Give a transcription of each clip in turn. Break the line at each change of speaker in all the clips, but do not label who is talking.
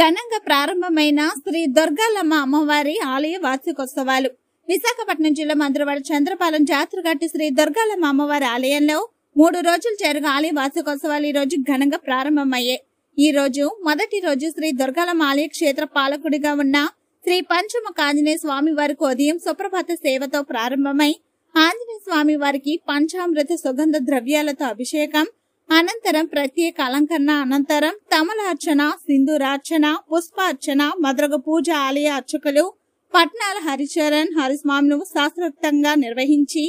ఘనంగా ప్రారంభమైన శ్రీ దుర్గాలమ్మ అమ్మవారి ఆలయ వార్షికోత్సవాలు. విశాఖపట్నం జిల్లా మంత్రివాడ చంద్రపాలెం జాతరగట్టి శ్రీ దుర్గాలమ్మ అమ్మవారి ఆలయంలో 3 రోజులు జరిగే ఆలయ వార్షికోత్సవాలు ఈ రోజు ఘనంగా ప్రారంభమయ్యాయి. ఈ రోజు మొదటి రోజు శ్రీ దుర్గాలమ్మ ఆలయ క్షేత్ర పాలకుడిగా ఉన్న శ్రీ పంచముఖ ఆంజనేయ స్వామి వారికి ఉదయం సుప్రభాత సేవతో ప్రారంభమై ఆంజనేయ స్వామి వారికి పంచామృత సుగంధ ద్రవ్యాలతో అభిషేకం, అనంతరం ప్రత్యేక అలంకరణ, అనంతరం తమలార్చన, సింధూరార్చన, పుష్పార్చన, మద్రగ పూజ ఆలయ అర్చకులు పట్నాల హరిచరణ్ హరిస్వామిను శాస్త్రోక్తంగా నిర్వహించి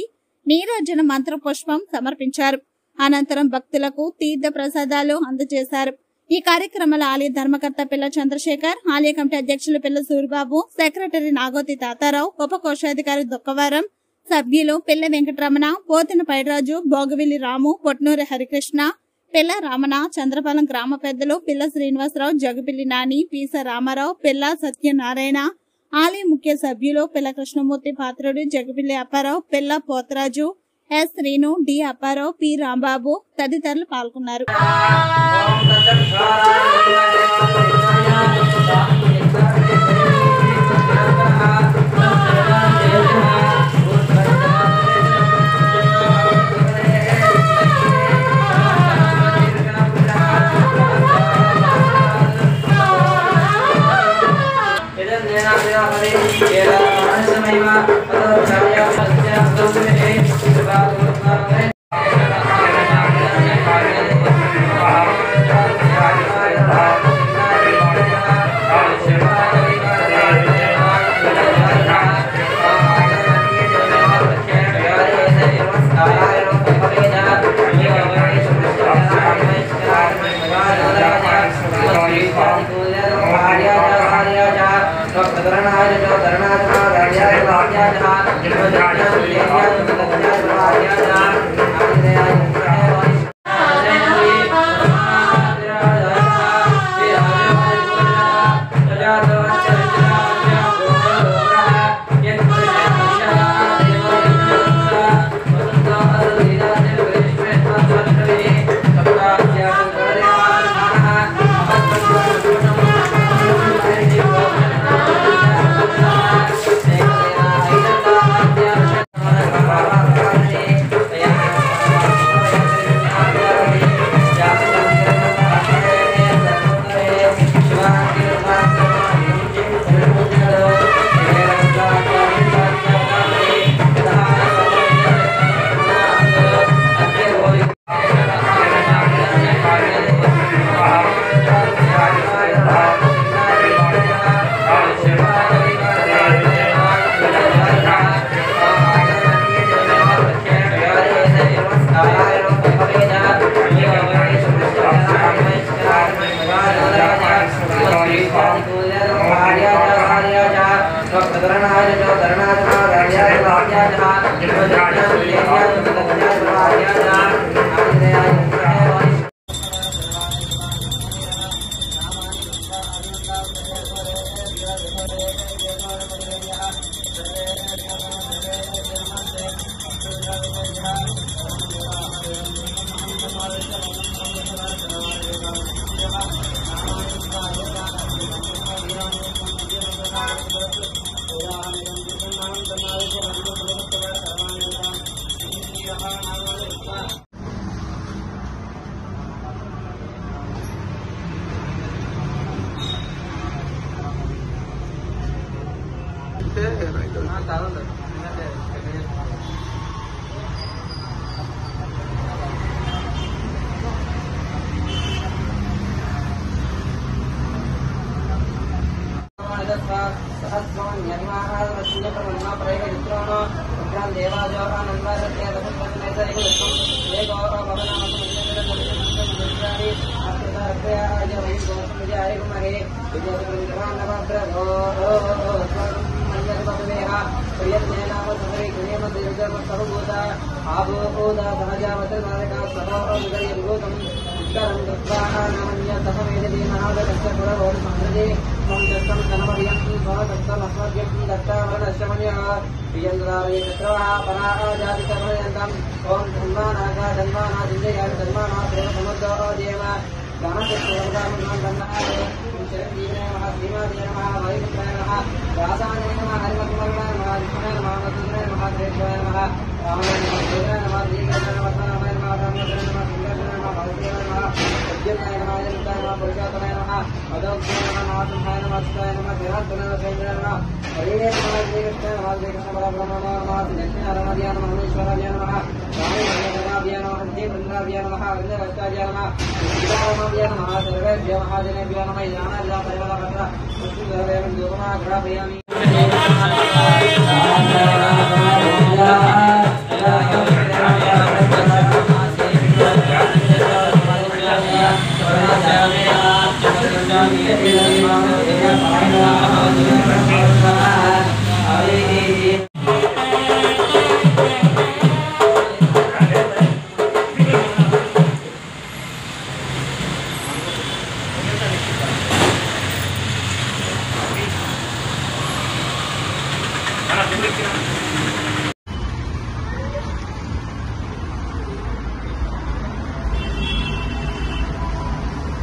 నీరాజన మంత్ర పుష్పం సమర్పించారు. అనంతరం భక్తులకు తీర్థ ప్రసాదాలు అందజేశారు. ఈ కార్యక్రమంలో ఆలయ ధర్మకర్త పిల్ల చంద్రశేఖర్, ఆలయ కమిటీ అధ్యక్షులు పిల్ల సూరిబాబు, సెక్రటరీ నాగోతి తాతారావు, ఉప కోశాధికారి దుక్కవరం, సభ్యులు పిల్ల వెంకటరమణ, పోతిన పైరాజు, భోగవిల్లి రాము, పొట్నూరి హరికృష్ణ, పిల్ల రామణ, చంద్రపాలెం గ్రామ పెద్దలు పిల్ల శ్రీనివాసరావు, జగపిల్లి నాని, పీస రామారావు, పిల్ల సత్యనారాయణ, ఆలయ ముఖ్య సభ్యులు పిల్ల కృష్ణమూర్తి పాత్రుడు, Jagapilli Apparao, Pilla Potharaju, S Srinu, D Apparao, P Rambabu తదితరులు పాల్గొన్నారు.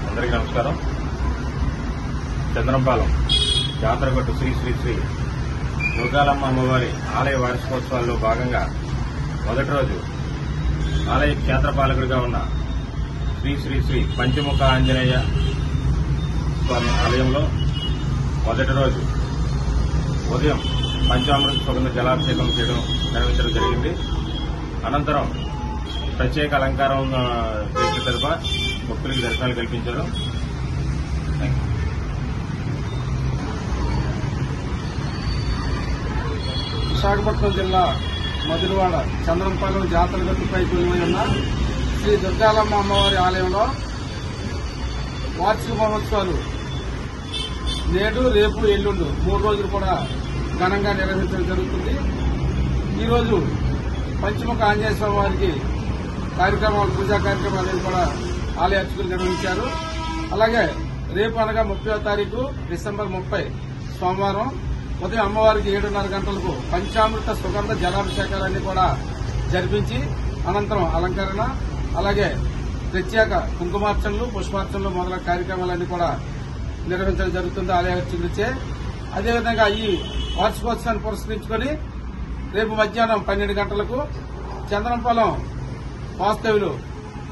అందరికీ నమస్కారం. చంద్రంపాలెం జాతరగట్టు శ్రీ శ్రీ శ్రీ దుర్గాలమ్మ అమ్మవారి ఆలయ వార్షికోత్సవాల్లో భాగంగా మొదటి రోజు ఆలయ క్షేత్రపాలకుడిగా ఉన్న శ్రీ శ్రీ శ్రీ పంచముఖ ఆంజనేయ స్వామి ఆలయంలో మొదటి రోజు ఉదయం పంచామృత సుగంధ జలాభిషేకం నిర్వహించడం జరిగింది. అనంతరం ప్రత్యేక అలంకారం చేసిన తరఫున భక్తులకు దర్శనాలు కల్పించారు.
విశాఖపట్నం జిల్లా మధురవాడ చంద్రంపాలెం జాతరగట్టుపై కొలువై ఉన్న శ్రీ దుర్గాలమ్మ అమ్మవారి ఆలయంలో వార్షిక మహోత్సవాలు నేడు, రేపు, ఎల్లుండు 3 రోజులు కూడా ఘనంగా నిర్వహించడం జరుగుతుంది. ఈరోజు పంచముఖ ఆంజనేయ స్వామి వారికి కార్యక్రమాలు, పూజా కార్యక్రమాలు కూడా ఆలయ అర్చకులు నిర్వహించారు. అలాగే రేపు అనగా 30వ తారీఖు డిసెంబర్ 30 సోమవారం ఉదయం అమ్మవారికి 7:30 గంటలకు పంచామృత సుగంధ జలాభిషేకాలన్నీ కూడా జరిపించి అనంతరం అలంకరణ, అలాగే ప్రత్యేక కుంకుమార్చనలు, పుష్పార్చనలు మొదలైన కార్యక్రమాలన్నీ కూడా నిర్వహించడం జరుగుతుంది ఆలయ అర్చకులచే. అదేవిధంగా ఈ వార్షికోత్సవాన్ని పురస్కరించుకుని రేపు మధ్యాహ్నం 12 గంటలకు చంద్రంపాలెం వాస్తవ్యులు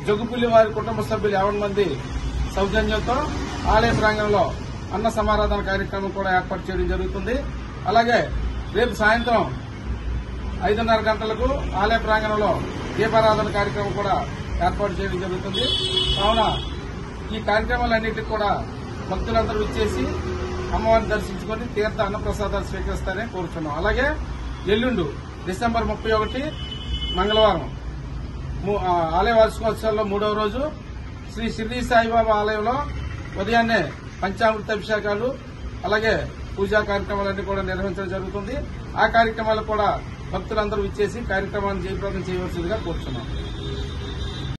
జగ్గుపుల్లి వారి కుటుంబ సభ్యులు 50 మంది సౌజన్యంతో ఆలయ ప్రాంగణంలో అన్న సమారాధన కార్యక్రమం కూడా ఏర్పాటు చేయడం జరుగుతుంది. అలాగే రేపు సాయంత్రం 5:30 గంటలకు ఆలయ ప్రాంగణంలో దీపారాధన కార్యక్రమం కూడా ఏర్పాటు చేయడం జరుగుతుంది. కావున ఈ కార్యక్రమాలన్నింటికి కూడా భక్తులందరూ ఇచ్చేసి అమ్మవారిని దర్శించుకుని తీర్థ అన్నప్రసాదాలు స్వీకరిస్తారని కోరుతున్నాం. అలాగే ఎల్లుండు డిసెంబర్ 31 మంగళవారం ఆలయ వార్షికోత్సవాల్లో 3వ రోజు శ్రీ షిర్డీ సాయిబాబా ఆలయంలో ఉదయాన్నే పంచామృత అభిషేకాలు, అలాగే పూజా కార్యక్రమాలన్నీ కూడా నిర్వహించడం జరుగుతుంది. ఆ కార్యక్రమాలు కూడా భక్తులందరూ ఇచ్చేసి కార్యక్రమాన్ని జయప్రదం చేయవలసిందిగా కోరుతున్నాం.